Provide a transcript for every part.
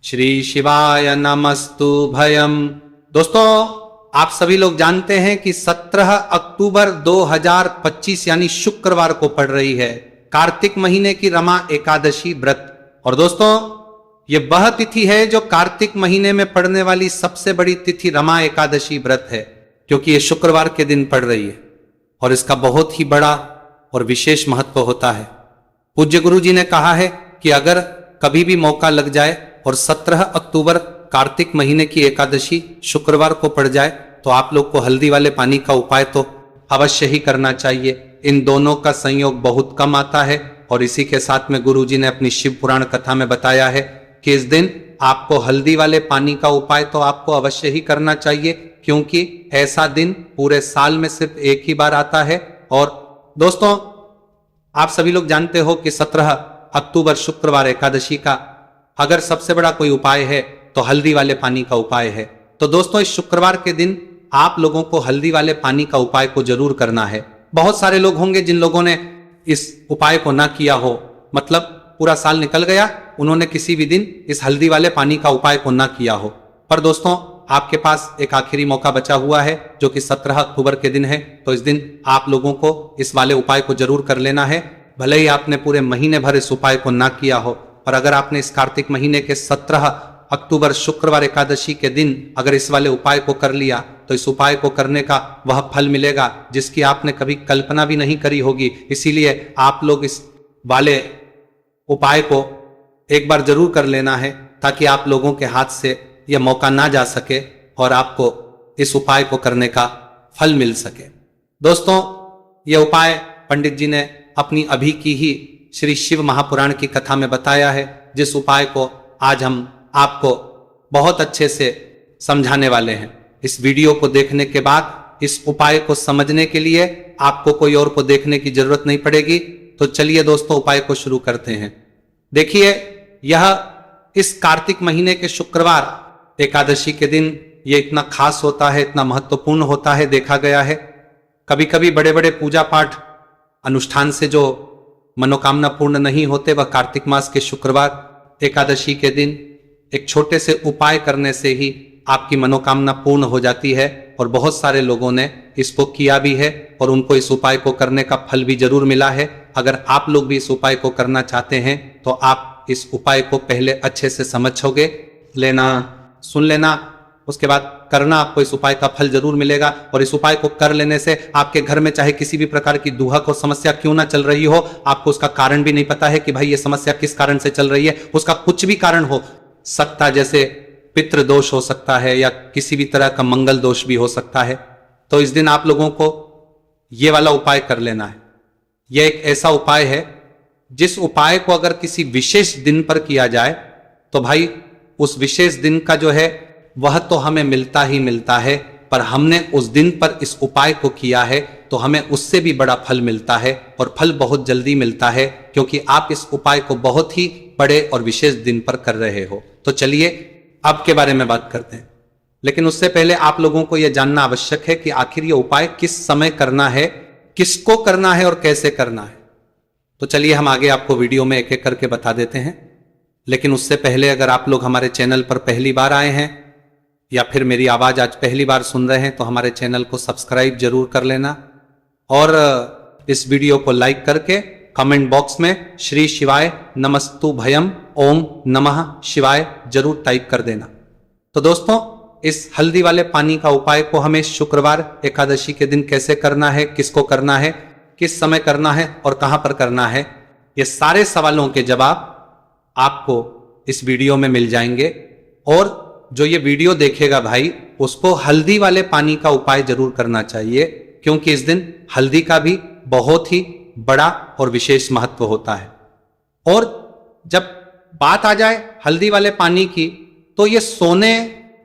श्री शिवाय नमस्तु भयम। दोस्तों, आप सभी लोग जानते हैं कि 17 अक्टूबर 2025 यानी शुक्रवार को पड़ रही है कार्तिक महीने की रमा एकादशी व्रत। और दोस्तों, ये वह तिथि है जो कार्तिक महीने में पड़ने वाली सबसे बड़ी तिथि रमा एकादशी व्रत है, क्योंकि ये शुक्रवार के दिन पड़ रही है और इसका बहुत ही बड़ा और विशेष महत्व होता है। पूज्य गुरु जी ने कहा है कि अगर कभी भी मौका लग जाए और 17 अक्टूबर कार्तिक महीने की एकादशी शुक्रवार को पड़ जाए तो आप लोग को हल्दी वाले पानी का उपाय तो अवश्य ही करना चाहिए। इन दोनों का संयोग बहुत कम आता है और इसी के साथ में गुरु जी ने अपनी शिव पुराण कथा में बताया है कि इस दिन आपको हल्दी वाले पानी का उपाय तो आपको अवश्य ही करना चाहिए, क्योंकि ऐसा दिन पूरे साल में सिर्फ एक ही बार आता है। और दोस्तों, आप सभी लोग जानते हो कि 17 अक्टूबर शुक्रवार एकादशी का अगर सबसे बड़ा कोई उपाय है तो हल्दी वाले पानी का उपाय है। तो दोस्तों, इस शुक्रवार के दिन आप लोगों को हल्दी वाले पानी का उपाय को जरूर करना है। बहुत सारे लोग होंगे जिन लोगों ने इस उपाय को ना किया हो, मतलब पूरा साल निकल गया, उन्होंने किसी भी दिन इस हल्दी वाले पानी का उपाय को ना किया हो। पर दोस्तों, आपके पास एक आखिरी मौका बचा हुआ है जो कि 17 अक्टूबर के दिन है। तो इस दिन आप लोगों को इस वाले उपाय को जरूर कर लेना है। भले ही आपने पूरे महीने भर इस उपाय को ना किया हो, और अगर आपने इस कार्तिक महीने के 17 अक्टूबर शुक्रवार एकादशी के दिन अगर इस वाले उपाय को कर लिया तो इस उपाय को करने का वह फल मिलेगा जिसकी आपने कभी कल्पना भी नहीं करी होगी। इसीलिए आप लोग इस वाले उपाय को एक बार जरूर कर लेना है, ताकि आप लोगों के हाथ से यह मौका ना जा सके और आपको इस उपाय को करने का फल मिल सके। दोस्तों, यह उपाय पंडित जी ने अपनी अभी की ही श्री शिव महापुराण की कथा में बताया है, जिस उपाय को आज हम आपको बहुत अच्छे से समझाने वाले हैं। इस वीडियो को देखने के बाद इस उपाय को समझने के लिए आपको कोई और को देखने की जरूरत नहीं पड़ेगी। तो चलिए दोस्तों, उपाय को शुरू करते हैं। देखिए, यह इस कार्तिक महीने के शुक्रवार एकादशी के दिन ये इतना खास होता है, इतना महत्वपूर्ण होता है। देखा गया है कभी कभी बड़े बड़े पूजा पाठ अनुष्ठान से जो मनोकामना पूर्ण नहीं होते, वह कार्तिक मास के शुक्रवार एकादशी के दिन एक छोटे से उपाय करने से ही आपकी मनोकामना पूर्ण हो जाती है। और बहुत सारे लोगों ने इसको किया भी है और उनको इस उपाय को करने का फल भी जरूर मिला है। अगर आप लोग भी इस उपाय को करना चाहते हैं तो आप इस उपाय को पहले अच्छे से समझोगे, सुन लेना, उसके बाद करना, आपको इस उपाय का फल जरूर मिलेगा। और इस उपाय को कर लेने से आपके घर में चाहे किसी भी प्रकार की दुहक और समस्या क्यों ना चल रही हो, आपको उसका कारण भी नहीं पता है कि भाई ये समस्या किस कारण से चल रही है, उसका कुछ भी कारण हो सकता, जैसे पितृ दोष हो सकता है या किसी भी तरह का मंगल दोष भी हो सकता है। तो इस दिन आप लोगों को ये वाला उपाय कर लेना है। यह एक ऐसा उपाय है जिस उपाय को अगर किसी विशेष दिन पर किया जाए तो भाई उस विशेष दिन का जो है वह तो हमें मिलता ही मिलता है, पर हमने उस दिन पर इस उपाय को किया है तो हमें उससे भी बड़ा फल मिलता है, और फल बहुत जल्दी मिलता है, क्योंकि आप इस उपाय को बहुत ही बड़े और विशेष दिन पर कर रहे हो। तो चलिए अब के बारे में बात करते हैं, लेकिन उससे पहले आप लोगों को यह जानना आवश्यक है कि आखिर ये उपाय किस समय करना है, किसको करना है और कैसे करना है। तो चलिए हम आगे आपको वीडियो में एक एक करके बता देते हैं। लेकिन उससे पहले अगर आप लोग हमारे चैनल पर पहली बार आए हैं या फिर मेरी आवाज आज पहली बार सुन रहे हैं तो हमारे चैनल को सब्सक्राइब जरूर कर लेना, और इस वीडियो को लाइक करके कमेंट बॉक्स में श्री शिवाय नमस्तु भयम ओम नमः शिवाय जरूर टाइप कर देना। तो दोस्तों, इस हल्दी वाले पानी का उपाय को हमें शुक्रवार एकादशी के दिन कैसे करना है, किसको करना है, किस समय करना है और कहां पर करना है, ये सारे सवालों के जवाब आपको इस वीडियो में मिल जाएंगे। और जो ये वीडियो देखेगा भाई, उसको हल्दी वाले पानी का उपाय जरूर करना चाहिए, क्योंकि इस दिन हल्दी का भी बहुत ही बड़ा और विशेष महत्व होता है। और जब बात आ जाए हल्दी वाले पानी की तो ये सोने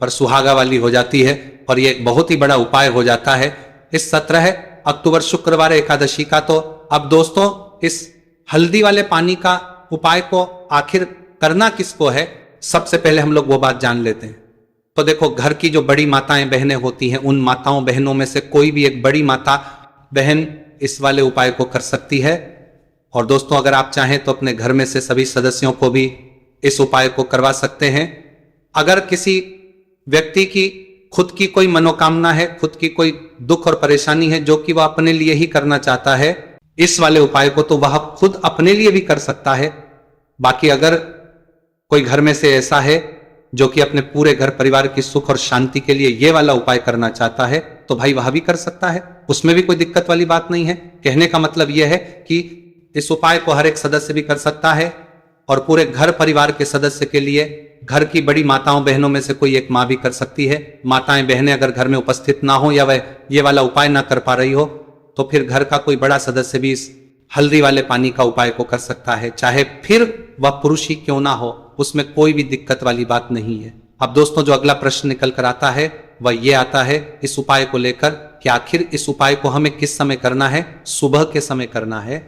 पर सुहागा वाली हो जाती है और ये एक बहुत ही बड़ा उपाय हो जाता है इस 17 अक्टूबर शुक्रवार एकादशी का। तो अब दोस्तों, इस हल्दी वाले पानी का उपाय को आखिर करना किसको है, सबसे पहले हम लोग वो बात जान लेते हैं। तो देखो, घर की जो बड़ी माताएं बहनें होती हैं, उन माताओं बहनों में से कोई भी एक बड़ी माता बहन इस वाले उपाय को कर सकती है। और दोस्तों, अगर आप चाहें तो अपने घर में से सभी सदस्यों को भी इस उपाय को करवा सकते हैं। अगर किसी व्यक्ति की खुद की कोई मनोकामना है, खुद की कोई दुख और परेशानी है जो कि वह अपने लिए ही करना चाहता है, इस वाले उपाय को तो वह खुद अपने लिए भी कर सकता है। बाकी अगर कोई घर में से ऐसा है जो कि अपने पूरे घर परिवार की सुख और शांति के लिए ये वाला उपाय करना चाहता है, तो भाई वह भी कर सकता है, उसमें भी कोई दिक्कत वाली बात नहीं है। कहने का मतलब यह है कि इस उपाय को हर एक सदस्य भी कर सकता है और पूरे घर परिवार के सदस्य के लिए घर की बड़ी माताओं बहनों में से कोई एक माँ भी कर सकती है। माताएं बहनें अगर घर में उपस्थित ना हो या वह ये वाला उपाय ना कर पा रही हो, तो फिर घर का कोई बड़ा सदस्य भी इस हल्दी वाले पानी का उपाय को कर सकता है, चाहे फिर वह पुरुष ही क्यों ना हो, उसमें कोई भी दिक्कत वाली बात नहीं है। अब दोस्तों, जो अगला प्रश्न निकल कर आता है वह ये आता है इस उपाय को लेकर कि आखिर इस उपाय को हमें किस समय करना है, सुबह के समय करना है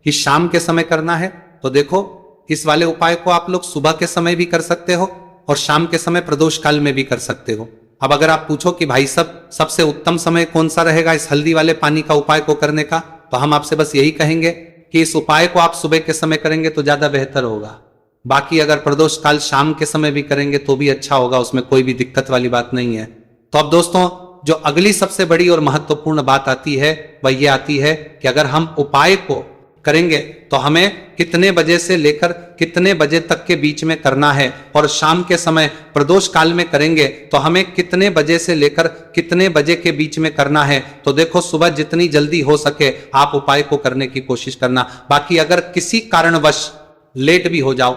कि शाम के समय करना है। तो देखो, इस वाले उपाय को आप लोग सुबह के समय भी कर सकते हो और शाम के समय प्रदोष काल में भी कर सकते हो। अब अगर आप पूछो कि भाई सबसे उत्तम समय कौन सा रहेगा इस हल्दी वाले पानी का उपाय को करने का, तो हम आपसे बस यही कहेंगे कि इस उपाय को आप सुबह के समय करेंगे तो ज्यादा बेहतर होगा। बाकी अगर प्रदोष काल शाम के समय भी करेंगे तो भी अच्छा होगा, उसमें कोई भी दिक्कत वाली बात नहीं है। तो अब दोस्तों, जो अगली सबसे बड़ी और महत्वपूर्ण बात आती है वह ये आती है कि अगर हम उपाय को करेंगे तो हमें कितने बजे से लेकर कितने बजे तक के बीच में करना है, और शाम के समय प्रदोष काल में करेंगे तो हमें कितने बजे से लेकर कितने बजे के बीच में करना है। तो देखो, सुबह जितनी जल्दी हो सके आप उपाय को करने की कोशिश करना। बाकी अगर किसी कारणवश लेट भी हो जाओ,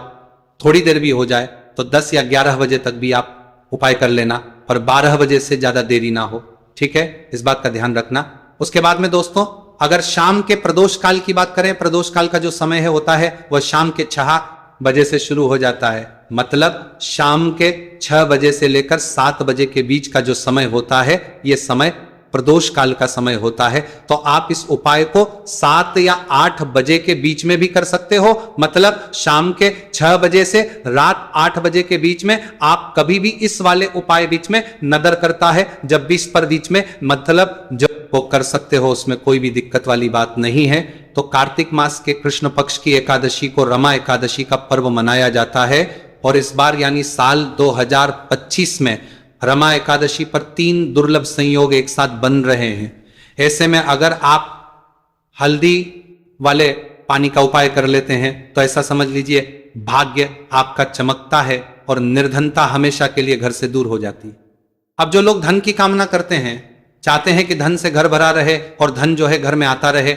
थोड़ी देर भी हो जाए, तो 10 या 11 बजे तक भी आप उपाय कर लेना और 12 बजे से ज्यादा देरी ना हो। ठीक है, इस बात का ध्यान रखना। उसके बाद में दोस्तों, अगर शाम के प्रदोष काल की बात करें, प्रदोष काल का जो समय है होता है वह शाम के 6 बजे से शुरू हो जाता है। मतलब शाम के 6 बजे से लेकर 7 बजे के बीच का जो समय होता है, यह समय प्रदोष काल का समय होता है। तो आप इस उपाय को 7 या 8 बजे के बीच में भी कर सकते हो। मतलब शाम के 6 बजे से रात 8 बजे के बीच में आप कभी भी इस वाले उपाय बीच में नदर करता है, जब भी इस पर बीच में मतलब जो वो कर सकते हो, उसमें कोई भी दिक्कत वाली बात नहीं है। तो कार्तिक मास के कृष्ण पक्ष की एकादशी को रमा एकादशी का पर्व मनाया जाता है और इस बार यानी साल 2025 में रमा एकादशी पर 3 दुर्लभ संयोग एक साथ बन रहे हैं। ऐसे में अगर आप हल्दी वाले पानी का उपाय कर लेते हैं तो ऐसा समझ लीजिए भाग्य आपका चमकता है और निर्धनता हमेशा के लिए घर से दूर हो जाती है। अब जो लोग धन की कामना करते हैं, चाहते हैं कि धन से घर भरा रहे और धन जो है घर में आता रहे,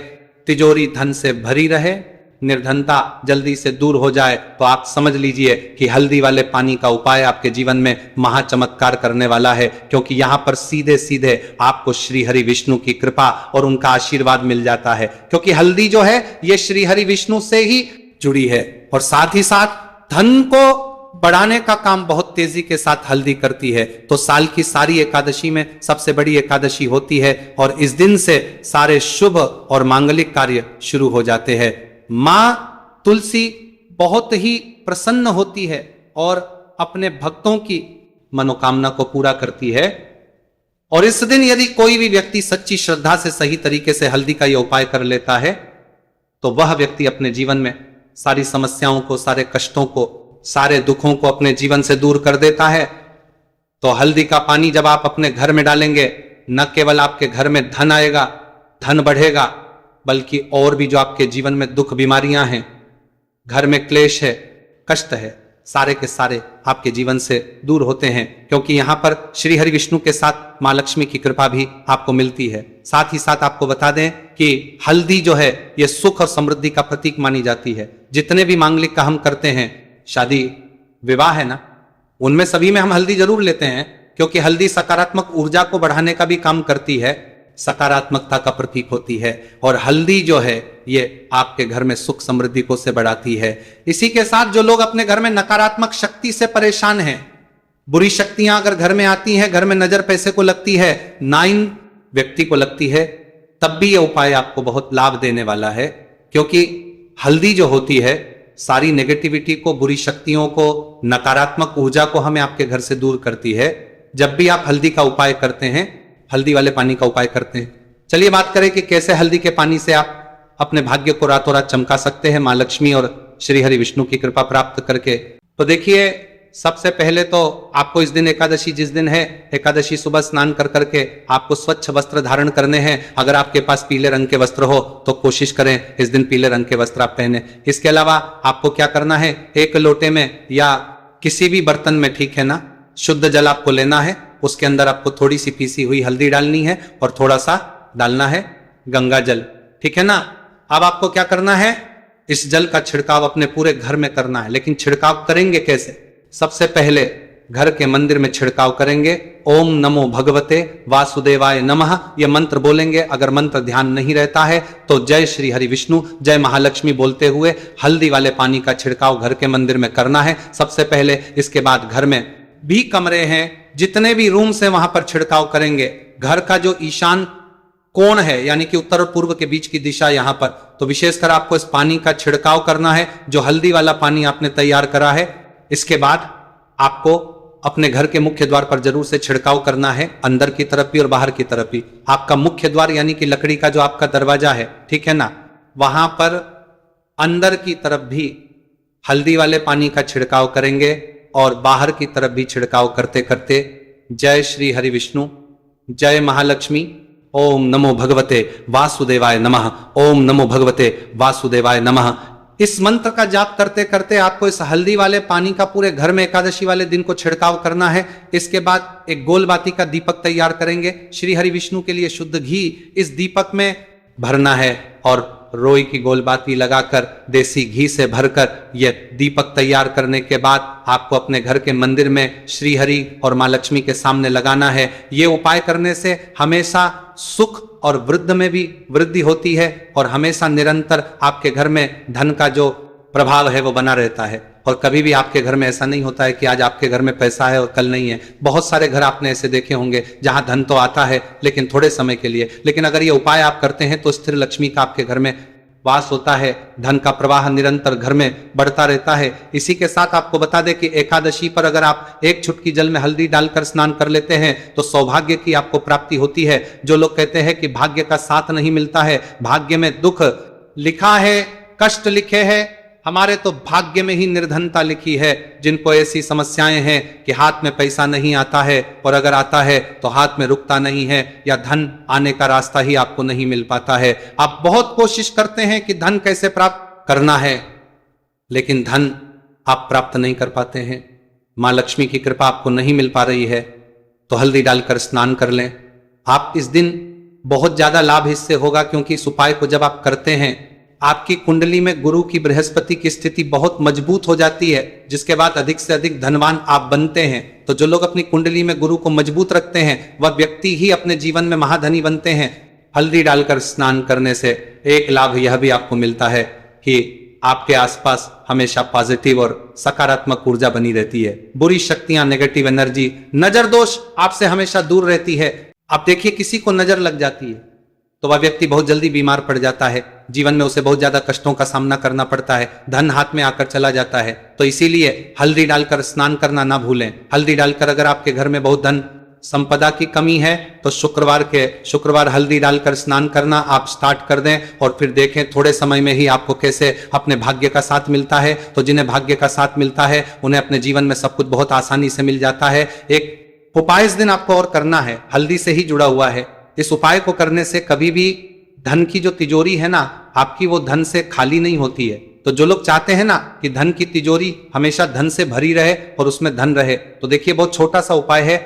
तिजोरी धन से भरी रहे, निर्धनता जल्दी से दूर हो जाए, तो आप समझ लीजिए कि हल्दी वाले पानी का उपाय आपके जीवन में महाचमत्कार करने वाला है। क्योंकि यहां पर सीधे सीधे आपको श्री हरि विष्णु की कृपा और उनका आशीर्वाद मिल जाता है। क्योंकि हल्दी जो है ये श्री हरि विष्णु से ही जुड़ी है और साथ ही साथ धन को बढ़ाने का काम बहुत तेजी के साथ हल्दी करती है। तो साल की सारी एकादशी में सबसे बड़ी एकादशी होती है और इस दिन से सारे शुभ और मांगलिक कार्य शुरू हो जाते हैं। मां तुलसी बहुत ही प्रसन्न होती है और अपने भक्तों की मनोकामना को पूरा करती है। और इस दिन यदि कोई भी व्यक्ति सच्ची श्रद्धा से सही तरीके से हल्दी का यह उपाय कर लेता है, तो वह व्यक्ति अपने जीवन में सारी समस्याओं को, सारे कष्टों को, सारे दुखों को अपने जीवन से दूर कर देता है। तो हल्दी का पानी जब आप अपने घर में डालेंगे, न केवल आपके घर में धन आएगा, धन बढ़ेगा, बल्कि और भी जो आपके जीवन में दुख बीमारियां हैं, घर में क्लेश है, कष्ट है, सारे के सारे आपके जीवन से दूर होते हैं। क्योंकि यहां पर श्री हरि विष्णु के साथ मां लक्ष्मी की कृपा भी आपको मिलती है। साथ ही साथ आपको बता दें कि हल्दी जो है यह सुख और समृद्धि का प्रतीक मानी जाती है। जितने भी मांगलिक का हम करते हैं, शादी विवाह है ना, उनमें सभी में हम हल्दी जरूर लेते हैं। क्योंकि हल्दी सकारात्मक ऊर्जा को बढ़ाने का भी काम करती है, सकारात्मकता का प्रतीक होती है। और हल्दी जो है ये आपके घर में सुख समृद्धि को से बढ़ाती है। इसी के साथ जो लोग अपने घर में नकारात्मक शक्ति से परेशान हैं, बुरी शक्तियां अगर घर में आती हैं, घर में नजर पैसे को लगती है, नाइन व्यक्ति को लगती है, तब भी यह उपाय आपको बहुत लाभ देने वाला है। क्योंकि हल्दी जो होती है सारी नेगेटिविटी को, बुरी शक्तियों को, नकारात्मक ऊर्जा को हमें आपके घर से दूर करती है। जब भी आप हल्दी का उपाय करते हैं, हल्दी वाले पानी का उपाय करते हैं, चलिए बात करें कि कैसे हल्दी के पानी से आप अपने भाग्य को रातों रात चमका सकते हैं, मां लक्ष्मी और श्री हरि विष्णु की कृपा प्राप्त करके। तो देखिए, सबसे पहले तो आपको इस दिन एकादशी जिस दिन है, एकादशी सुबह स्नान कर करके आपको स्वच्छ वस्त्र धारण करने हैं। अगर आपके पास पीले रंग के वस्त्र हो तो कोशिश करें इस दिन पीले रंग के वस्त्र आप पहने। इसके अलावा आपको क्या करना है, एक लोटे में या किसी भी बर्तन में, ठीक है ना, शुद्ध जल आपको लेना है। उसके अंदर आपको थोड़ी सी पीसी हुई हल्दी डालनी है और थोड़ा सा डालना है गंगा जल, ठीक है ना। अब आपको क्या करना है, इस जल का छिड़काव अपने पूरे घर में करना है। लेकिन छिड़काव करेंगे कैसे? सबसे पहले घर के मंदिर में छिड़काव करेंगे। ओम नमो भगवते वासुदेवाय नमः, यह मंत्र बोलेंगे। अगर मंत्र ध्यान नहीं रहता है तो जय श्री हरि विष्णु, जय महालक्ष्मी बोलते हुए हल्दी वाले पानी का छिड़काव घर के मंदिर में करना है सबसे पहले। इसके बाद घर में भी कमरे हैं, जितने भी रूम्स हैं, वहां पर छिड़काव करेंगे। घर का जो ईशान कोण है, यानी कि उत्तर और पूर्व के बीच की दिशा, यहां पर तो विशेषकर आपको इस पानी का छिड़काव करना है, जो हल्दी वाला पानी आपने तैयार करा है। इसके बाद आपको अपने घर के मुख्य द्वार पर जरूर से छिड़काव करना है, अंदर की तरफ भी और बाहर की तरफ भी। आपका मुख्य द्वार यानी कि लकड़ी का जो आपका दरवाजा है, ठीक है ना, वहां पर अंदर की तरफ भी हल्दी वाले पानी का छिड़काव करेंगे और बाहर की तरफ भी छिड़काव करते करते जय श्री हरि विष्णु, जय महालक्ष्मी, ओम नमो भगवते वासुदेवाय नमः, ओम नमो भगवते वासुदेवाय नमः। इस मंत्र का जाप करते करते आपको इस हल्दी वाले पानी का पूरे घर में एकादशी वाले दिन को छिड़काव करना है। इसके बाद एक गोल बाती का दीपक तैयार करेंगे। श्री हरि विष्णु के लिए शुद्ध घी इस दीपक में भरना है और रोई की गोल बाती लगाकर देसी घी से भरकर यह दीपक तैयार करने के बाद आपको अपने घर के मंदिर में श्री हरि और मां लक्ष्मी के सामने लगाना है। ये उपाय करने से हमेशा सुख और वृद्धि में भी वृद्धि होती है और हमेशा निरंतर आपके घर में धन का जो प्रभाव है वो बना रहता है। और कभी भी आपके घर में ऐसा नहीं होता है कि आज आपके घर में पैसा है और कल नहीं है। बहुत सारे घर आपने ऐसे देखे होंगे जहां धन तो आता है लेकिन थोड़े समय के लिए, लेकिन अगर ये उपाय आप करते हैं तो स्थिर लक्ष्मी का आपके घर में वास होता है, धन का प्रवाह निरंतर घर में बढ़ता रहता है। इसी के साथ आपको बता दें कि एकादशी पर अगर आप एक चुटकी जल में हल्दी डालकर स्नान कर लेते हैं तो सौभाग्य की आपको प्राप्ति होती है। जो लोग कहते हैं कि भाग्य का साथ नहीं मिलता है, भाग्य में दुख लिखा है, कष्ट लिखे हैं, हमारे तो भाग्य में ही निर्धनता लिखी है। जिनको ऐसी समस्याएं हैं कि हाथ में पैसा नहीं आता है और अगर आता है तो हाथ में रुकता नहीं है या धन आने का रास्ता ही आपको नहीं मिल पाता है। आप बहुत कोशिश करते हैं कि धन कैसे प्राप्त करना है, लेकिन धन आप प्राप्त नहीं कर पाते हैं, मां लक्ष्मी की कृपा आपको नहीं मिल पा रही है, तो हल्दी डालकर स्नान कर लें। आप इस दिन बहुत ज्यादा लाभ इससे होगा, क्योंकि इस उपाय को जब आप करते हैं आपकी कुंडली में गुरु की बृहस्पति की स्थिति बहुत मजबूत हो जाती है, जिसके बाद अधिक से अधिक धनवान आप बनते हैं। तो जो लोग अपनी कुंडली में गुरु को मजबूत रखते हैं वह व्यक्ति ही अपने जीवन में महाधनी बनते हैं। हल्दी डालकर स्नान करने से एक लाभ यह भी आपको मिलता है कि आपके आसपास हमेशा पॉजिटिव और सकारात्मक ऊर्जा बनी रहती है। बुरी शक्तियां, नेगेटिव एनर्जी, नजर दोष आपसे हमेशा दूर रहती है। आप देखिए, किसी को नजर लग जाती है तो वह व्यक्ति बहुत जल्दी बीमार पड़ जाता है, जीवन में उसे बहुत ज्यादा कष्टों का सामना करना पड़ता है, धन हाथ में आकर चला जाता है। तो इसीलिए हल्दी डालकर स्नान करना ना भूलें। हल्दी डालकर अगर आपके घर में बहुत धन संपदा की कमी है तो शुक्रवार हल्दी डालकर स्नान करना आप स्टार्ट कर दें और फिर देखें थोड़े समय में ही आपको कैसे अपने भाग्य का साथ मिलता है। तो जिन्हें भाग्य का साथ मिलता है उन्हें अपने जीवन में सब कुछ बहुत आसानी से मिल जाता है। एक उपाय इस दिन आपको और करना है, हल्दी से ही जुड़ा हुआ है। इस उपाय को करने से कभी भी धन की जो तिजोरी है ना आपकी, वो धन से खाली नहीं होती है। तो जो लोग चाहते हैं ना कि धन की तिजोरी हमेशा धन से भरी रहे और उसमें धन रहे, तो देखिए बहुत छोटा सा उपाय है,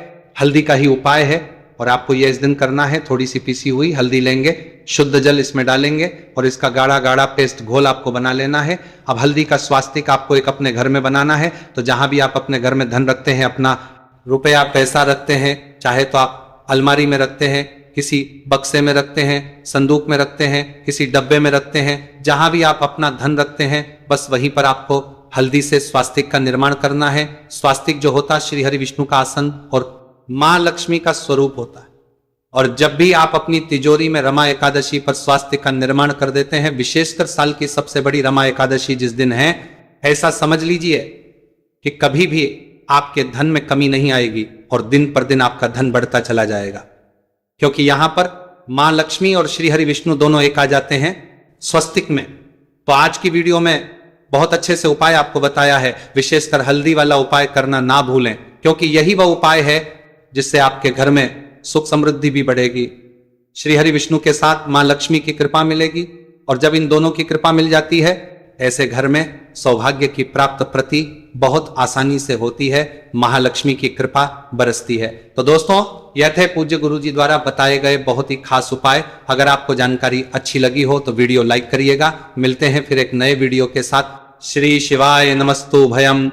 हल्दी का ही उपाय है और आपको यह इस दिन करना है। थोड़ी सी पीसी हुई हल्दी लेंगे, शुद्ध जल इसमें डालेंगे और इसका गाढ़ा गाढ़ा पेस्ट घोल आपको बना लेना है। अब हल्दी का स्वास्तिक आपको एक अपने घर में बनाना है। तो जहां भी आप अपने घर में धन रखते हैं, अपना रुपया पैसा रखते हैं, चाहे तो आप अलमारी में रखते हैं, किसी बक्से में रखते हैं, संदूक में रखते हैं, किसी डब्बे में रखते हैं, जहां भी आप अपना धन रखते हैं बस वहीं पर आपको हल्दी से स्वास्तिक का निर्माण करना है। स्वास्तिक जो होता है श्री हरि विष्णु का आसन और मां लक्ष्मी का स्वरूप होता है। और जब भी आप अपनी तिजोरी में रमा एकादशी पर स्वास्तिक का निर्माण कर देते हैं, विशेषकर साल की सबसे बड़ी रमा एकादशी जिस दिन है, ऐसा समझ लीजिए कि कभी भी आपके धन में कमी नहीं आएगी और दिन पर दिन आपका धन बढ़ता चला जाएगा, क्योंकि यहां पर मां लक्ष्मी और श्री हरि विष्णु दोनों एक आ जाते हैं स्वस्तिक में। तो आज की वीडियो में बहुत अच्छे से उपाय आपको बताया है। विशेषकर हल्दी वाला उपाय करना ना भूलें, क्योंकि यही वह उपाय है जिससे आपके घर में सुख समृद्धि भी बढ़ेगी, श्री हरि विष्णु के साथ मां लक्ष्मी की कृपा मिलेगी। और जब इन दोनों की कृपा मिल जाती है, ऐसे घर में सौभाग्य की प्राप्त प्रति बहुत आसानी से होती है, महालक्ष्मी की कृपा बरसती है। तो दोस्तों, यह थे पूज्य गुरु जी द्वारा बताए गए बहुत ही खास उपाय। अगर आपको जानकारी अच्छी लगी हो तो वीडियो लाइक करिएगा। मिलते हैं फिर एक नए वीडियो के साथ। श्री शिवाय नमस्तु भयम।